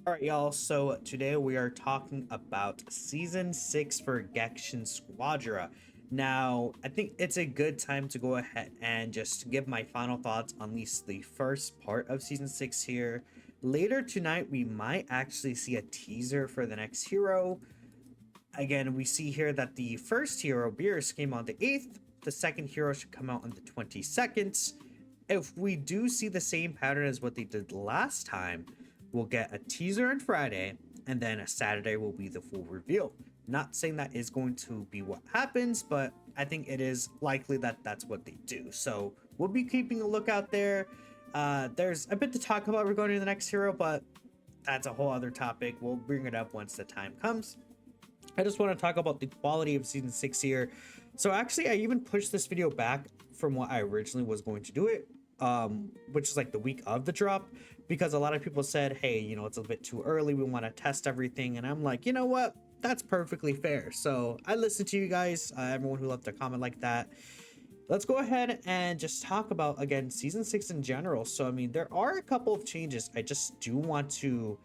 All right, y'all. So today we are talking about season 6 for Gekishin Squadra. Now, I think it's a good time to go ahead and just give my final thoughts on at least the first part of season 6 here. Later tonight, we might actually see a teaser for the next hero. Again, we see here that the first hero, Beerus, came on the 8th. The second hero should come out on the 22nd. If we do see the same pattern as what they did last time, we'll get a teaser on Friday, and then a Saturday will be the full reveal. Not saying that is going to be what happens, but I think it is likely that that's what they do. So we'll be keeping a lookout there. There's a bit to talk about regarding the next hero, but that's a whole other topic. We'll bring it up once the time comes. I just want to talk about the quality of season 6 here. So actually, I even pushed this video back from what I originally was going to do it, which is like the week of the drop, because a lot of people said, hey, you know, it's a bit too early, we want to test everything. And I'm like, you know what, that's perfectly fair. So I listened to you guys, everyone who left a comment like that. Let's go ahead and just talk about, again, season 6 in general. So I mean, there are a couple of changes I just do want to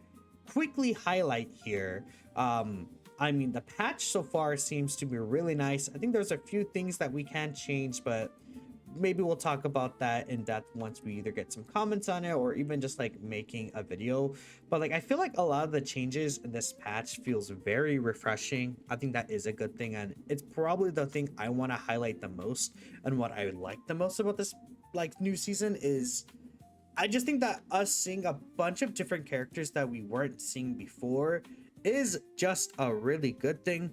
quickly highlight here. I mean, the patch so far seems to be really nice. I think there's a few things that we can change, but maybe we'll talk about that in depth once we either get some comments on it or even just like making a video. But like, I feel like a lot of the changes in this patch feels very refreshing. I think that is a good thing, and it's probably the thing I want to highlight the most. And what I like the most about this like new season is I just think that us seeing a bunch of different characters that we weren't seeing before is just a really good thing,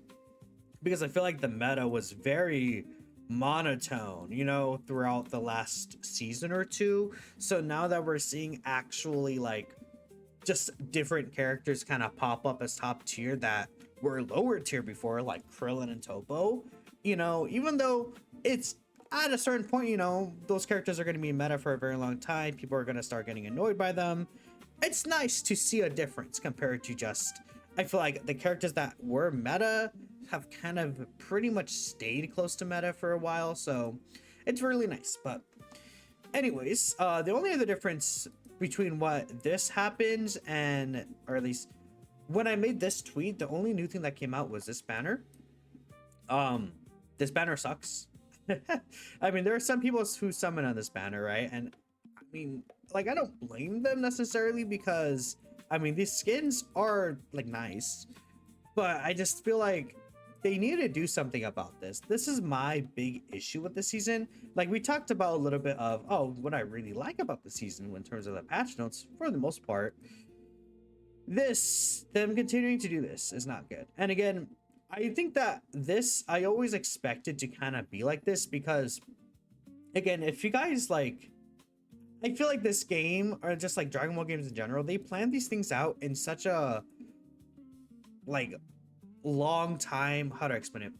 because I feel like the meta was very monotone, you know, throughout the last season or two. So now that we're seeing actually like just different characters kind of pop up as top tier that were lower tier before, like Krillin and Topo, you know, even though it's at a certain point, you know, those characters are going to be meta for a very long time, people are going to start getting annoyed by them. It's nice to see a difference compared to just, I feel like the characters that were meta have kind of pretty much stayed close to meta for a while, so it's really nice. But anyways, the only other difference between what this happened and, or at least when I made this tweet, the only new thing that came out was this banner. This banner sucks. I mean, there are some people who summon on this banner, right? And I mean, like, I don't blame them necessarily, because I mean, these skins are like nice, but I just feel like they need to do something about this. This is my big issue with the season. Like, we talked about a little bit of, oh, what I really like about the season in terms of the patch notes. For the most part, them continuing to do this is not good. And again, I think that this, I always expected to kind of be like this, because again, if you guys like, I feel like this game, or just like Dragon Ball games in general, they plan these things out in such a like long time. How to explain it?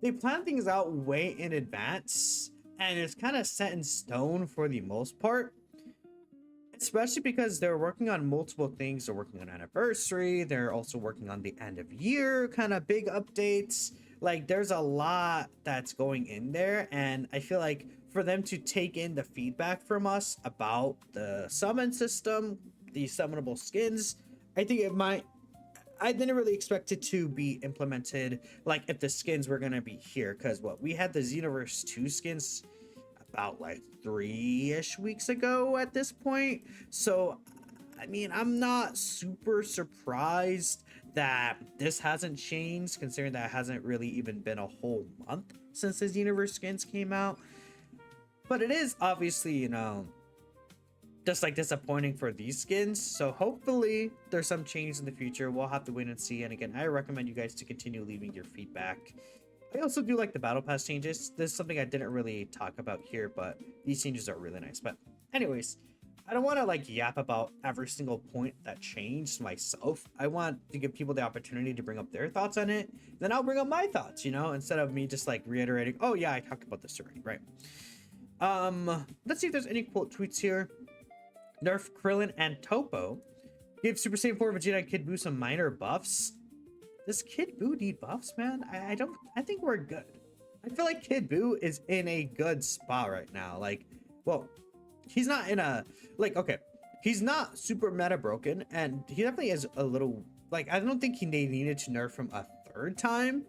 They plan things out way in advance, and it's kind of set in stone for the most part. Especially because they're working on multiple things. They're working on anniversary. They're also working on the end of year kind of big updates. Like, there's a lot that's going in there, and I feel like for them to take in the feedback from us about the summon system, the summonable skins, I think it might, I didn't really expect it to be implemented like if the skins were gonna be here, because what we had the Xenoverse 2 skins about like 3-ish weeks ago at this point. So I mean, I'm not super surprised that this hasn't changed, considering that it hasn't really even been a whole month since the Xenoverse skins came out. But it is obviously, you know, just like disappointing for these skins. So hopefully there's some change in the future. We'll have to wait and see. And again, I recommend you guys to continue leaving your feedback. I also do like the battle pass changes. This is something I didn't really talk about here, but these changes are really nice. But anyways, I don't want to like yap about every single point that changed myself. I want to give people the opportunity to bring up their thoughts on it. Then I'll bring up my thoughts, you know, instead of me just like reiterating, oh yeah, I talked about this already, right? Let's see if there's any quote tweets here. Nerf Krillin and Topo. Give Super Saiyan 4 Vegeta and Kid Buu some minor buffs. Does Kid Buu need buffs, man? I think we're good. I feel like Kid Buu is in a good spot right now. Like, well, he's not in a, like, okay, he's not super meta broken, and he definitely is a little like, I don't think they needed to nerf him a third time.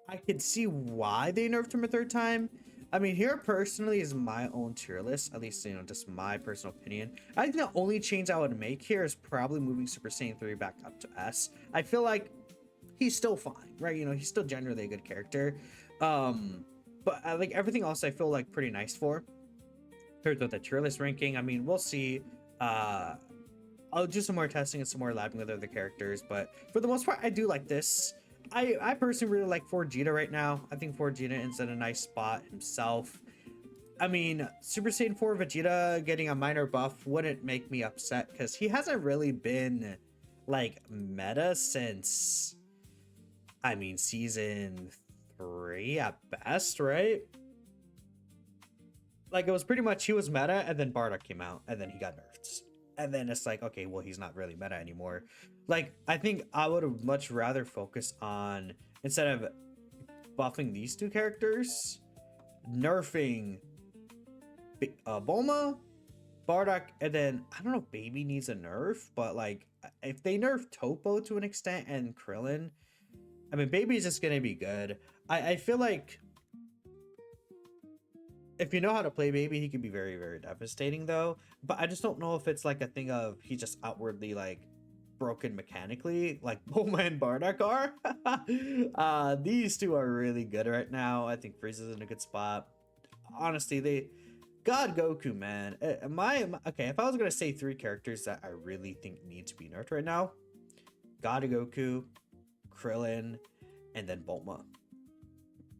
I could see why they nerfed him a third time. I mean, here personally is my own tier list, at least, you know, just my personal opinion. I think the only change I would make here is probably moving Super Saiyan 3 back up to S. I feel like he's still fine, right? You know, he's still generally a good character. But I like everything else I feel like pretty nice for. In terms of the tier list ranking, I mean, we'll see. I'll do some more testing and some more labbing with other characters, but for the most part, I do like this. I personally really like Vegeta right now. I think Vegeta is in a nice spot himself. I mean, Super Saiyan 4 Vegeta getting a minor buff wouldn't make me upset because he hasn't really been like meta since, I mean, season 3 at best, right? Like, it was pretty much he was meta and then Bardock came out and then he got nerfed. And then it's like, okay, well, he's not really meta anymore. Like, I think I would have much rather focus on, instead of buffing these two characters, nerfing Bulma, Bardock, and then, I don't know if Baby needs a nerf, but like, if they nerf Topo to an extent and Krillin, I mean, Baby's just gonna be good. I feel like if you know how to play Baby, he can be very, very devastating though. But I just don't know if it's like a thing of he's just outwardly like broken mechanically, like Bulma and Bardock are. These two are really good right now. I think Frieza's in a good spot. Honestly, God Goku, man. Okay, if I was gonna say 3 characters that I really think need to be nerfed right now, God Goku, Krillin, and then Bulma.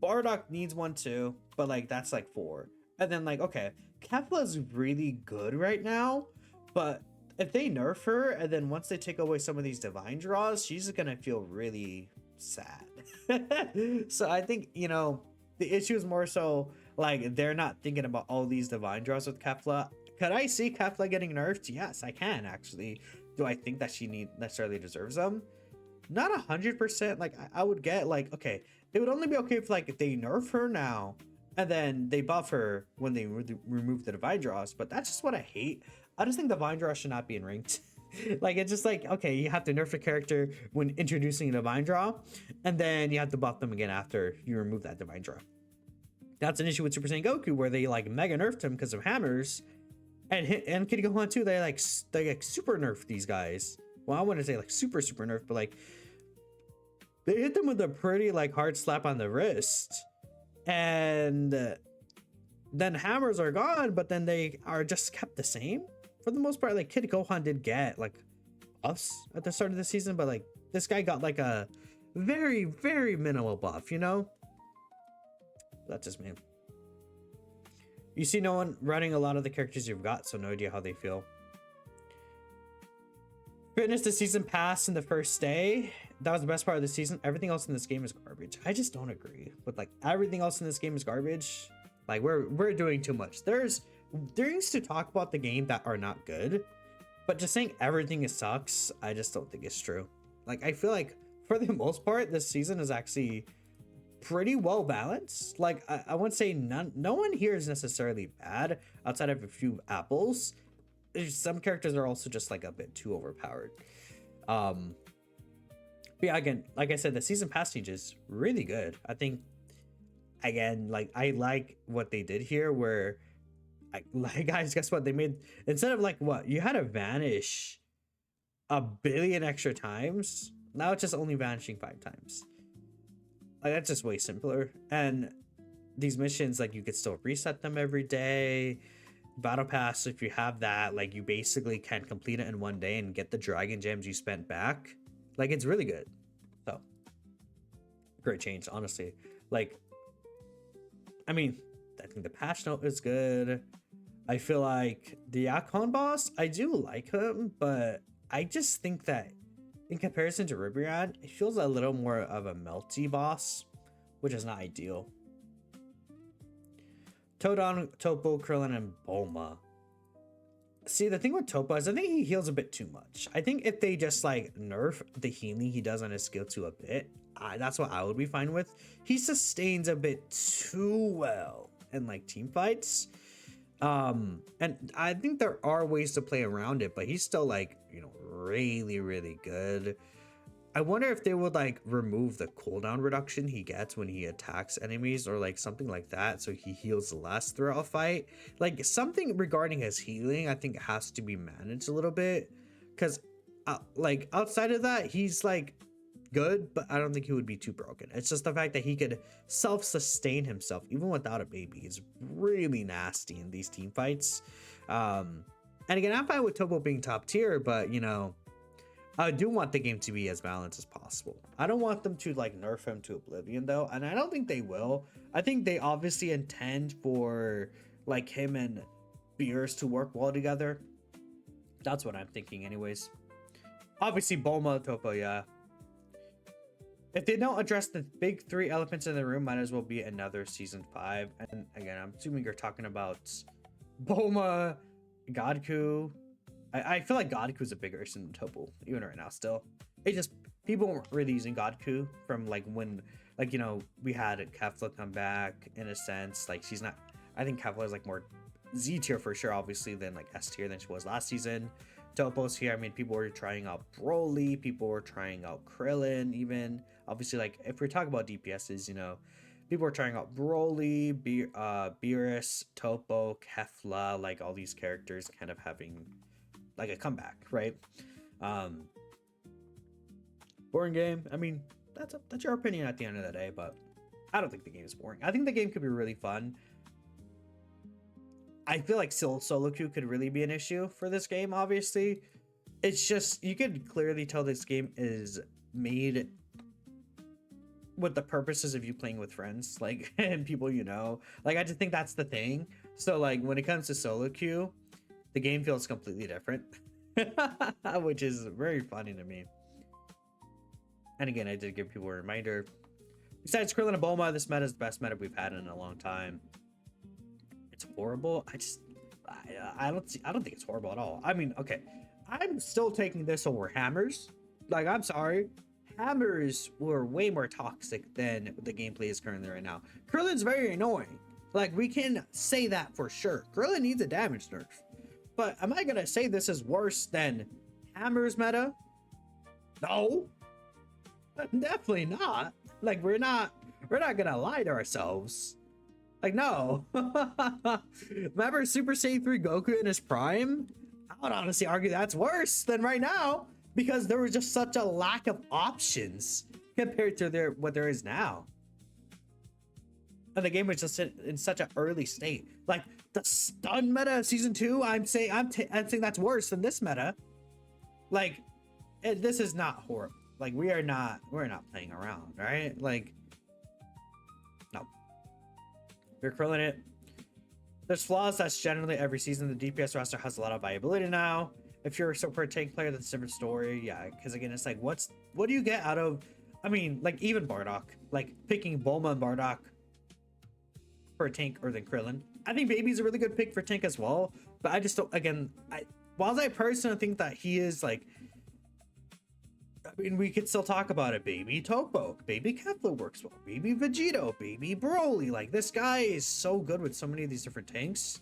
Bardock needs one too, but like that's like 4. And then like, okay, Kefla's really good right now, but if they nerf her and then once they take away some of these divine draws, she's gonna feel really sad. So I think, you know, the issue is more so like they're not thinking about all these divine draws with Kefla. Could I see Kefla getting nerfed? Yes, I can actually. Do I think that she necessarily deserves them? Not 100%. Like I would get like, okay, it would only be okay if like if they nerf her now and then they buff her when they remove the divine draws, but that's just what I hate. I just think divine draws should not be in ranked. Like, it's just like, okay, you have to nerf a character when introducing a divine draw, and then you have to buff them again after you remove that divine draw. That's an issue with Super Saiyan Goku, where they like mega nerfed him because of hammers, and Kid Gohan too. They like super nerf these guys. Well, I wouldn't say like super nerf, but like they hit them with a pretty like hard slap on the wrist, and then hammers are gone, but then they are just kept the same for the most part. Like Kid Gohan did get like buffs at the start of the season, but like this guy got like a very minimal buff, you know. That's just me. You see no one running a lot of the characters you've got, so no idea how they feel. Finished the season pass in the first day. That was the best part of the season. Everything else in this game is garbage. I just don't agree with like everything else in this game is garbage. Like we're doing too much. There's things to talk about the game that are not good, but just saying everything sucks, I just don't think it's true. Like I feel like for the most part, this season is actually pretty well balanced. Like I wouldn't say no one here is necessarily bad outside of a few apples. Some characters are also just like a bit too overpowered. But yeah, again, like I said, the season pass siege is really good. I think, again, like I like what they did here, where like guys, guess what? They made, instead of like what you had to vanish a billion extra times, now it's just only vanishing 5 times. Like that's just way simpler. And these missions, like you could still reset them every day. Battle pass, if you have that, like you basically can complete it in one day and get the dragon gems you spent back. Like it's really good. So great change, honestly. Like I mean, I think the patch note is good. I feel like the Akon boss, I do like him, but I just think that in comparison to Ribrian, it feels a little more of a melty boss, which is not ideal. Todon, Topo, Krillin, and Bulma. See, the thing with Topo is I think he heals a bit too much. I think if they just like nerf the healing he does on his skill 2 a bit, that's what I would be fine with. He sustains a bit too well in like team fights. And I think there are ways to play around it, but he's still like, really, really good. I wonder if they would like remove the cooldown reduction he gets when he attacks enemies or like something like that so he heals less throughout a fight. Like something regarding his healing, I think has to be managed a little bit because like outside of that, he's like good, but I don't think he would be too broken. It's just the fact that he could self-sustain himself even without a baby is really nasty in these team fights. And again, I'm fine with Topo being top tier, but I do want the game to be as balanced as possible. I don't want them to like nerf him to oblivion though, and I don't think they will. I think they obviously intend for like him and Beers to work well together. That's what I'm thinking anyways. Obviously Bulma, Topo, yeah. If they don't address the big three elephants in the room, might as well be another season 5. And again, I'm assuming you're talking about Bulma, Godku. I feel like Godku's a bigger issue than Topo, even right now still. It just, people weren't really using Godku from like when, like, we had Kefla come back in a sense. Like she's not, I think Kefla is like more Z tier for sure, obviously, than like S tier than she was last season. Topo's here. I mean, people were trying out Broly, people were trying out Krillin, even. Obviously, like if we're talking about DPSs, people were trying out Broly, Beerus, Topo, Kefla, like all these characters kind of having like a comeback, right? Boring game. I mean, that's your opinion at the end of the day, but I don't think the game is boring. I think the game could be really fun. I feel like solo queue could really be an issue for this game, obviously. It's just, you could clearly tell this game is made with the purposes of you playing with friends, like, and people Like, I just think that's the thing. So, like, when it comes to solo queue, the game feels completely different, which is very funny to me. And again, I did give people a reminder. Besides Krillin and Bulma, this meta is the best meta we've had in a long time. It's horrible. I don't think it's horrible at all. I mean, okay, I'm still taking this over hammers. Like, I'm sorry, hammers were way more toxic than the gameplay is currently right now. Krillin's very annoying. Like, we can say that for sure. Krillin needs a damage nerf. But am I gonna say this is worse than hammers meta? No, definitely not. Like, we're not gonna lie to ourselves. Like, no. Remember Super Saiyan 3 Goku in his prime? I would honestly argue that's worse than right now because there was just such a lack of options compared to what there is now. And the game was just in such an early state. Like the stun meta of season 2, I'm saying that's worse than this meta. Like, this is not horrible. Like, we're not playing around, right? Like, no. You're Krillin it. There's flaws. That's generally every season. The DPS roster has a lot of viability now. If you're a support tank player, that's a different story. Yeah, because again, it's like, what do you get out of? I mean, like even Bardock, like picking Bulma and Bardock for a tank or than Krillin. I think Baby's a really good pick for tank as well. But I just don't. Again, while I personally think that he is like. I mean, we could still talk about it. Baby Topo, Baby Kefla works well. Baby Vegito, Baby Broly. Like, this guy is so good with so many of these different tanks.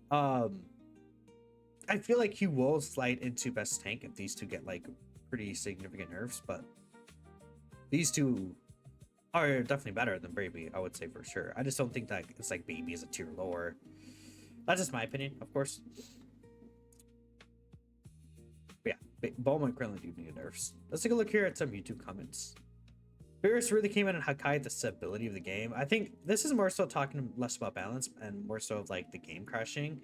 I feel like he will slide into best tank if these two get like pretty significant nerfs, but these two are definitely better than Baby, I would say for sure. I just don't think that it's like Baby is a tier lower. That's just my opinion, of course. But yeah, Bulma and Krillin do need nerfs. Let's take a look here at some YouTube comments. Beerus really came in and highlighted the stability of the game. I think this is more so talking less about balance and more so of like the game crashing.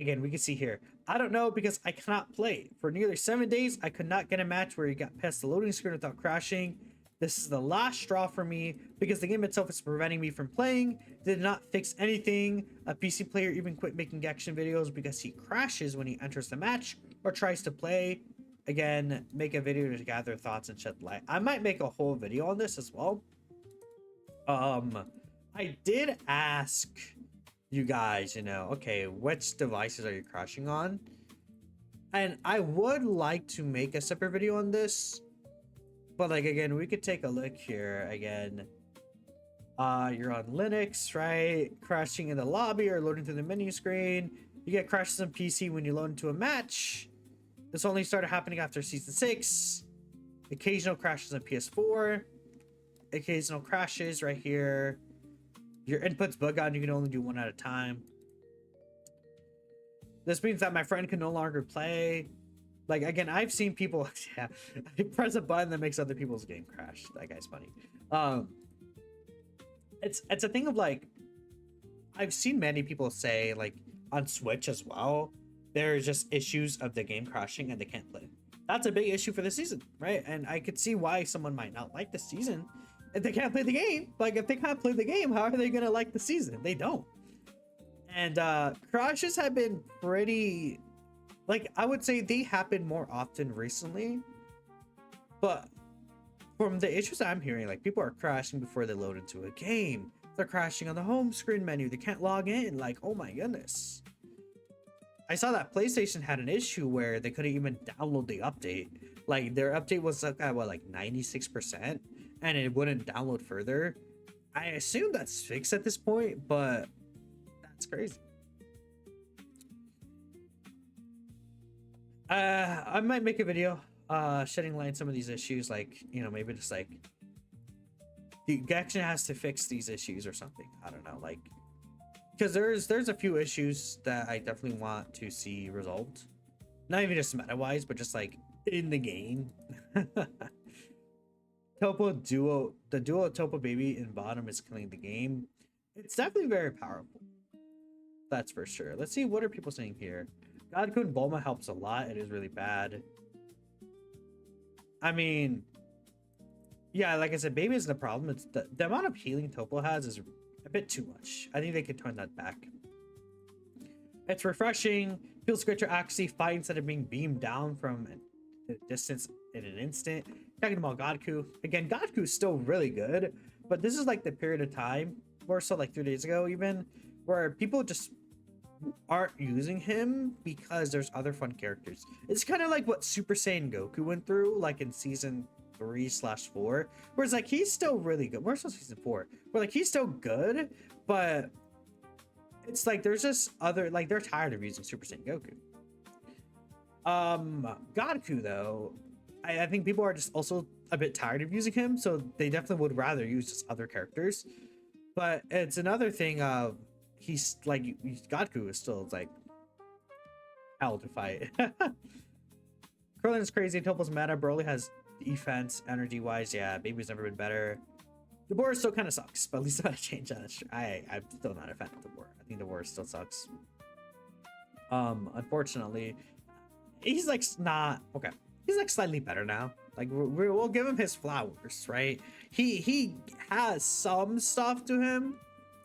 Again, we can see here, I don't know because I cannot play. For nearly 7 days, I could not get a match where you got past the loading screen without crashing. This is the last straw for me because the game itself is preventing me from playing. Did not fix anything. A PC player even quit making action videos because he crashes when he enters the match or tries to play. Again, make a video to gather thoughts and shed light. I might make a whole video on this as well. I did ask you guys, okay, which devices are you crashing on? And I would like to make a separate video on this. But like, again, we could take a look here again. You're on Linux, right? Crashing in the lobby or loading through the menu screen. You get crashes on PC when you load into a match. This only started happening after season 6. Occasional crashes on PS4. Occasional crashes right here. Your inputs bug out and you can only do one at a time. This means that my friend can no longer play. Like, again, I've seen people, yeah, I press a button that makes other people's game crash. That guy's funny. It's a thing of like, I've seen many people say, like, on Switch as well, there's just issues of the game crashing and they can't play. That's a big issue for the season, right? And I could see why someone might not like the season if they can't play the game. Like, if they can't play the game, how are they gonna like the season? They don't. And crashes have been pretty, like, I would say they happen more often recently, but from the issues I'm hearing, like, people are crashing before they load into a game. They're crashing on the home screen menu. They can't log in. Like, oh my goodness. I saw that PlayStation had an issue where they couldn't even download the update. Like, their update was at what, like 96%, and it wouldn't download further. I assume that's fixed at this point, but that's crazy. I might make a video shedding light on some of these issues, like, you know, maybe just like the Gekishin has to fix these issues or something. I don't know, like, because there's a few issues that I definitely want to see resolved. Not even just meta wise, but just like in the game. The duo Topo baby in bottom is killing the game. It's definitely very powerful. That's for sure. Let's see, what are people saying here? Godku and Bulma helps a lot. It is really bad. I mean, yeah, like I said, baby isn't a problem. It's the amount of healing Topo has is a bit too much. I think they could turn that back. It's refreshing. Feels good to actually fight instead of being beamed down from a distance in an instant. Talking about Godku. Again, Godku's still really good, but this is like the period of time, more so like 3 days ago even, where people just aren't using him because there's other fun characters. It's kind of like what Super Saiyan Goku went through, like in season 3/4, where it's like he's still really good. We're still season 4, where like he's still good, but it's like there's just other, like, they're tired of using Super Saiyan Goku. Godku though, I think people are just also a bit tired of using him, so they definitely would rather use just other characters. But it's another thing of he's like, Godku is still like hell to fight. Krillin is crazy. Topo's meta. Broly has defense energy wise. Yeah, Baby's never been better. The board still kind of sucks, but at least I change that. I'm still not a fan of the board. I think the board still sucks. Unfortunately, he's like not okay. He's like slightly better now. Like we'll give him his flowers, right? He has some stuff to him.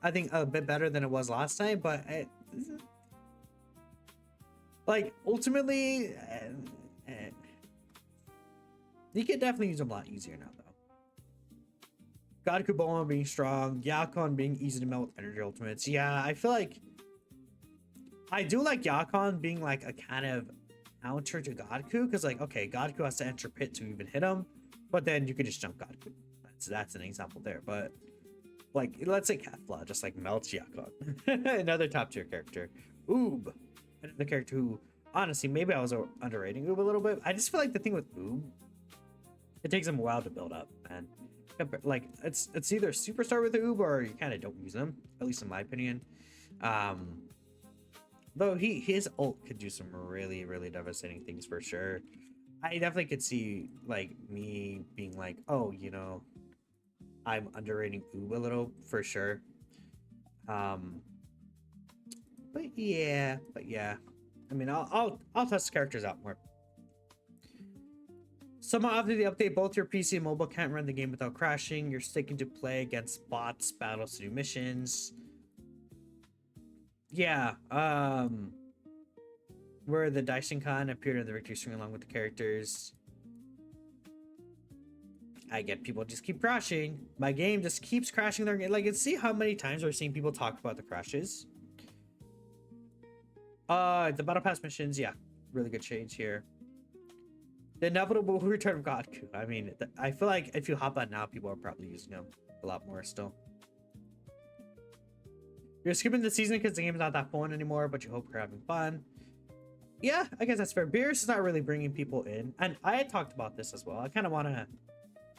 I think a bit better than it was last time, but like ultimately, you can definitely use him a lot easier now, though. Godku Bulma being strong, Yakon being easy to melt with energy ultimates. Yeah, I feel like I do like Yakon being like a kind of counter to Godku, because like, okay, Godku has to enter pit to even hit him, but then you can just jump Godku. That's an example there. But like, let's say Kefla just like melts Yakon. Another top tier character. Oob, another character who honestly maybe I was underrating Oob a little bit. I just feel like the thing with Oob, it takes him a while to build up, man. Like it's either superstar with Oob or you kind of don't use him, at least in my opinion. Though his ult could do some really devastating things for sure. I definitely could see like me being like, oh, you know, I'm underrating Oob a little for sure. But yeah. I mean, I'll test the characters out more. Somehow after the update, both your PC and mobile can't run the game without crashing. You're sticking to play against bots, battles to do missions. Yeah, where the Daishinkan appeared in the victory string along with the characters. I get people just keep crashing. My game just keeps crashing their game. Like, see how many times we're seeing people talk about the crashes. The battle pass missions, yeah, really good change here. The inevitable return of Godku. I mean, I feel like if you hop on now, people are probably using him a lot more still. You're skipping the season because the game's not that fun anymore, but you hope you're having fun. Yeah, I guess that's fair. Beerus is not really bringing people in. And I had talked about this as well. I kind of want to,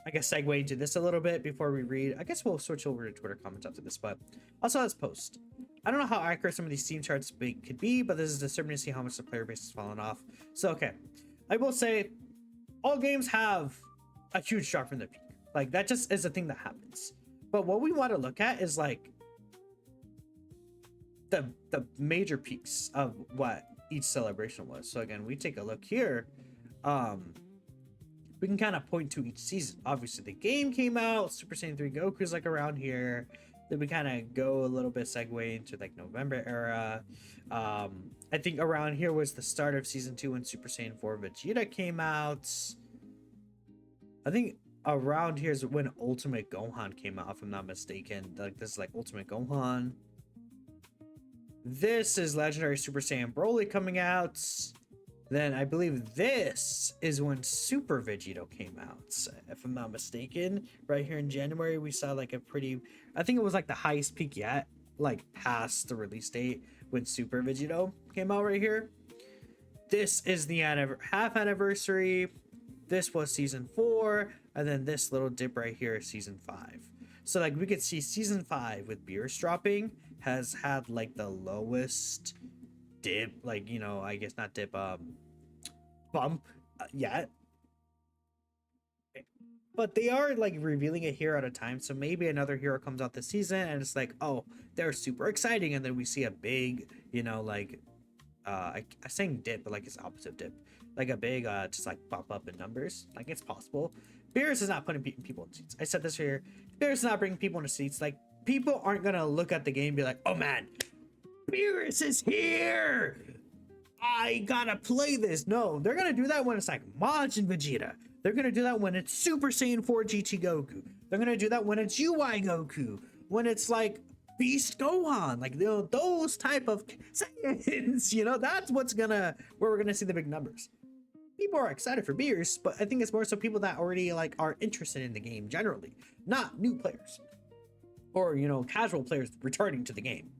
I guess, segue into this a little bit before we read. I guess we'll switch over to Twitter comments after this, but also let's post. I don't know how accurate some of these team charts could be, but this is disturbing to see how much the player base has fallen off. So, okay. I will say, all games have a huge drop from the peak. Like, that just is a thing that happens. But what we want to look at is, like, the major peaks of what each celebration was. So again, we take a look here. We can kind of point to each season. Obviously, the game came out. Super Saiyan 3 Goku's like around here. Then we kind of go a little bit segue into like November era. I think around here was the start of season 2 when Super Saiyan 4 Vegeta came out. I think around here is when Ultimate Gohan came out, if I'm not mistaken. Like, this is like Ultimate Gohan. This is Legendary Super Saiyan Broly coming out. Then I believe this is when Super Vegito came out, if I'm not mistaken. Right here in January, we saw like a pretty, I think it was like the highest peak yet, like past the release date when Super Vegito came out right here. This is the half anniversary. This was season 4, and then this little dip right here is season 5. So like we could see season 5 with Beerus dropping has had like the lowest dip, like, you know, I guess not dip, bump yet. But they are like revealing a hero at a time, so maybe another hero comes out this season and it's like, oh, they're super exciting, and then we see a big, you know, like I'm saying dip, but like it's opposite dip, like a big just like bump up in numbers. Like, it's possible. Beerus is not putting people in seats. I said this here. Beerus is not bringing people into seats. Like, people aren't gonna look at the game and be like, oh man, Beerus is here, I gotta play this. No, they're gonna do that when it's like Majin Vegeta. They're gonna do that when it's Super Saiyan 4 GT Goku. They're gonna do that when it's UI Goku. When it's like Beast Gohan. Like, you know, those type of Saiyans. You know, that's where we're gonna see the big numbers. People are excited for Beerus, but I think it's more so people that already like are interested in the game generally, not new players or, you know, casual players returning to the game.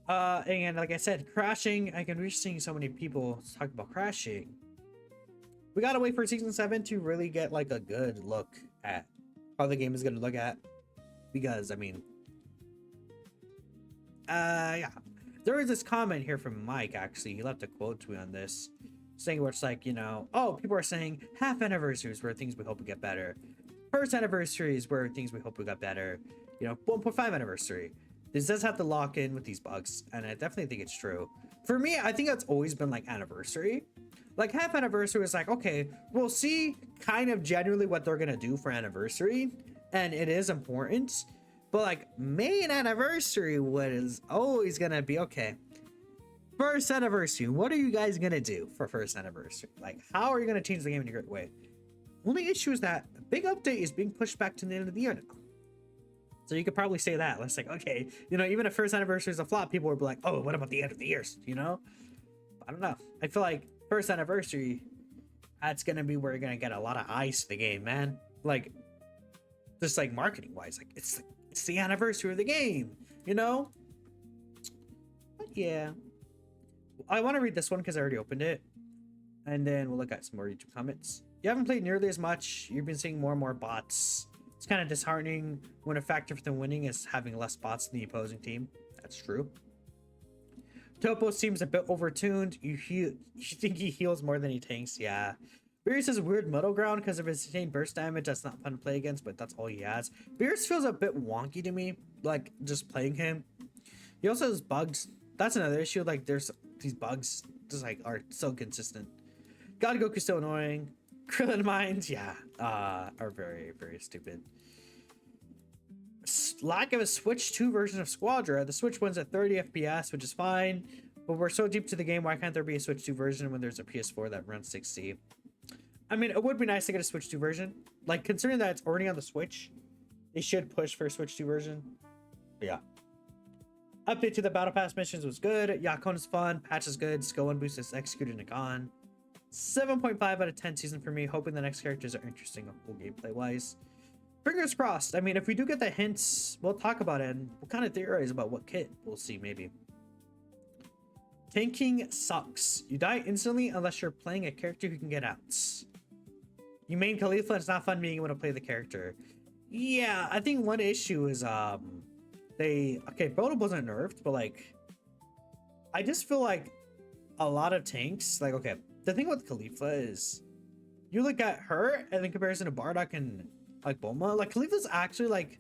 And like I said, crashing. We're seeing so many people talk about crashing. We gotta wait for season 7 to really get like a good look at how the game is gonna look at, because I mean, yeah, there was this comment here from Mike. Actually, he left a quote to me on this, saying where it's like, you know, oh, people are saying half anniversaries where things we hope we get better, first anniversaries where things we hope we got better, you know, 1.5 anniversary. This does have to lock in with these bugs, and I definitely think it's true. For me, I think it's always been like anniversary. Like, half anniversary is like, okay, we'll see kind of generally what they're gonna do for anniversary, and it is important. But like, main anniversary was always gonna be, okay, first anniversary, what are you guys gonna do for first anniversary? Like, how are you gonna change the game in a great way? Only issue is that the big update is being pushed back to the end of the year now. So you could probably say that. It's like, okay, you know, even if first anniversary is a flop, people would be like, oh, what about the end of the years, you know? I don't know. I feel like first anniversary, that's gonna be where you're gonna get a lot of eyes to the game, man. Like, just like marketing wise, like it's the anniversary of the game, you know? But yeah, I want to read this one because I already opened it, and then we'll look at some more YouTube comments. You haven't played nearly as much. You've been seeing more and more bots. It's kind of disheartening when a factor for them winning is having less bots than the opposing team. That's true. Topo seems a bit overtuned. You think he heals more than he tanks? Yeah. Beerus has a weird middle ground because of his sustained burst damage. That's not fun to play against, but that's all he has. Beerus feels a bit wonky to me, like, just playing him. He also has bugs. That's another issue. Like, there's these bugs just like are so consistent. God Goku's so annoying. Krillin mines, yeah, are very, very stupid. Lack of a Switch 2 version of Squadra. The Switch one's at 30 FPS, which is fine, but we're so deep to the game, why can't there be a Switch 2 version when there's a PS4 that runs 60? I mean, it would be nice to get a Switch 2 version. Like, considering that it's already on the Switch, they should push for a Switch 2 version. But yeah. Update to the Battle Pass missions was good. Yakon is fun. Patch is good. Skill 1 boost is executed and gone. 7.5 out of 10 season for me. Hoping the next characters are interesting, cool gameplay wise. Fingers crossed. I mean, if we do get the hints, we'll talk about it and we'll kind of theorize about what kit we'll see, maybe. Tanking sucks. You die instantly unless you're playing a character who can get outs. You main Khalifa, it's not fun being able to play the character. Yeah, I think one issue is, okay, Boda wasn't nerfed, but like, I just feel like a lot of tanks, like, okay, the thing with Khalifa is, you look at her and in comparison to Bardock and like Bulma, like Khalifa's actually like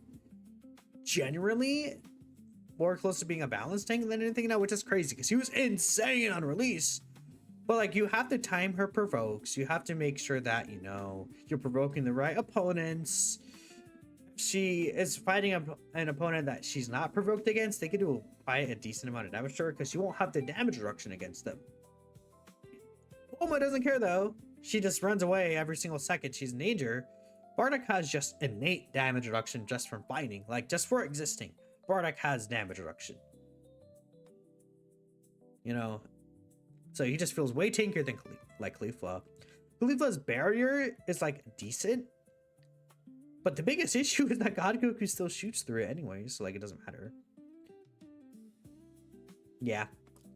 genuinely more close to being a balanced tank than anything now, which is crazy because he was insane on release. But like, you have to time her provokes. You have to make sure that, you know, you're provoking the right opponents. She is fighting an opponent that she's not provoked against. They could do quite a decent amount of damage to her because she won't have the damage reduction against them. Bulma doesn't care though. She just runs away every single second she's in danger. Bardock has just innate damage reduction just from fighting, like just for existing. Bardock has damage reduction. You know, so he just feels way tankier than Khalifa. Khalifa's barrier is like decent, but the biggest issue is that God Goku still shoots through it anyway, so like it doesn't matter. Yeah,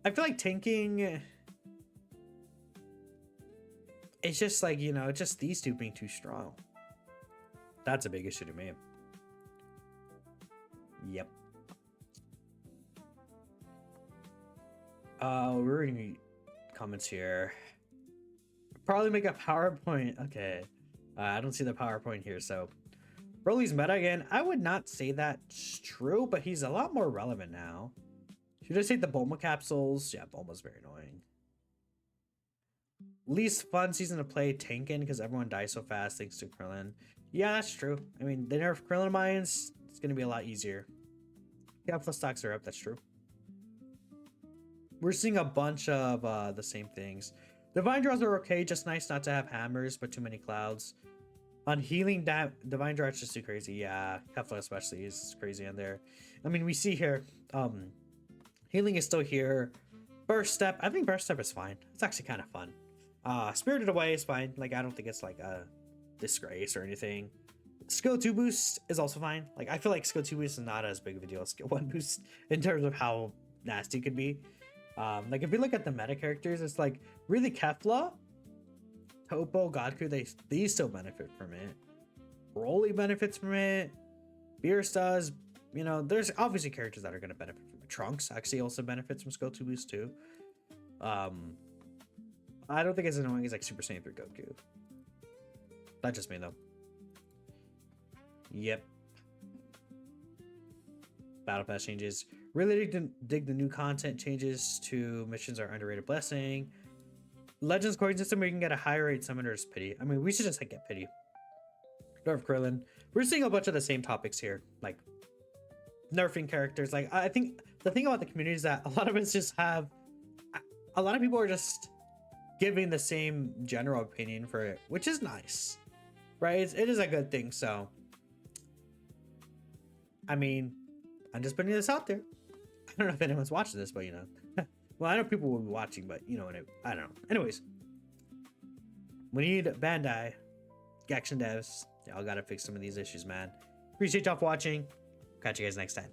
I feel like tanking, it's just like, you know, just these two being too strong. That's a big issue to me. Yep. We're reading comments here. Probably make a PowerPoint. Okay. I don't see the PowerPoint here, so Broly's meta again. I would not say that's true, but he's a lot more relevant now. Should I say the Bulma capsules? Yeah, Bulma's very annoying. Least fun season to play tanking because everyone dies so fast thanks to Krillin. Yeah, that's true. I mean, the nerf Krillin mines, it's gonna be a lot easier. Yeah, plus stocks are up, that's true. We're seeing a bunch of the same things. Divine draws are okay, just nice not to have hammers, but too many clouds. On healing, Divine draw, it's just too crazy. Yeah, Kefla especially is crazy in there. I mean, we see here, healing is still here. Burst Step, I think Burst Step is fine. It's actually kind of fun. Spirited Away is fine. Like, I don't think it's like a disgrace or anything. Skill 2 boost is also fine. Like, I feel like Skill 2 boost is not as big of a deal as Skill 1 boost in terms of how nasty it could be. Like, if you look at the meta characters, it's like really Kefla, Toppo, Godku, these still benefit from it. Broly benefits from it. Beerus does. You know, there's obviously characters that are going to benefit from it. Trunks actually also benefits from Skill 2 boost too. I don't think it's annoying as like Super Saiyan 3 Goku. That's just me though. Yep. Battle Pass changes. Really dig the new content. Changes to missions are underrated blessing. Legends coin system where you can get a higher rate summoners pity. I mean, we should just like get pity. Nerf Krillin. We're seeing a bunch of the same topics here, like nerfing characters. Like, I think the thing about the community is that a lot of us just have, a lot of people are just giving the same general opinion for it, which is nice, right? It is a good thing. So, I mean, I'm just putting this out there. I don't know if anyone's watching this, but you know, well, I know people will be watching, but you know what? I don't know. Anyways, we need Bandai, Gekishin devs. Y'all gotta fix some of these issues, man. Appreciate y'all for watching. Catch you guys next time.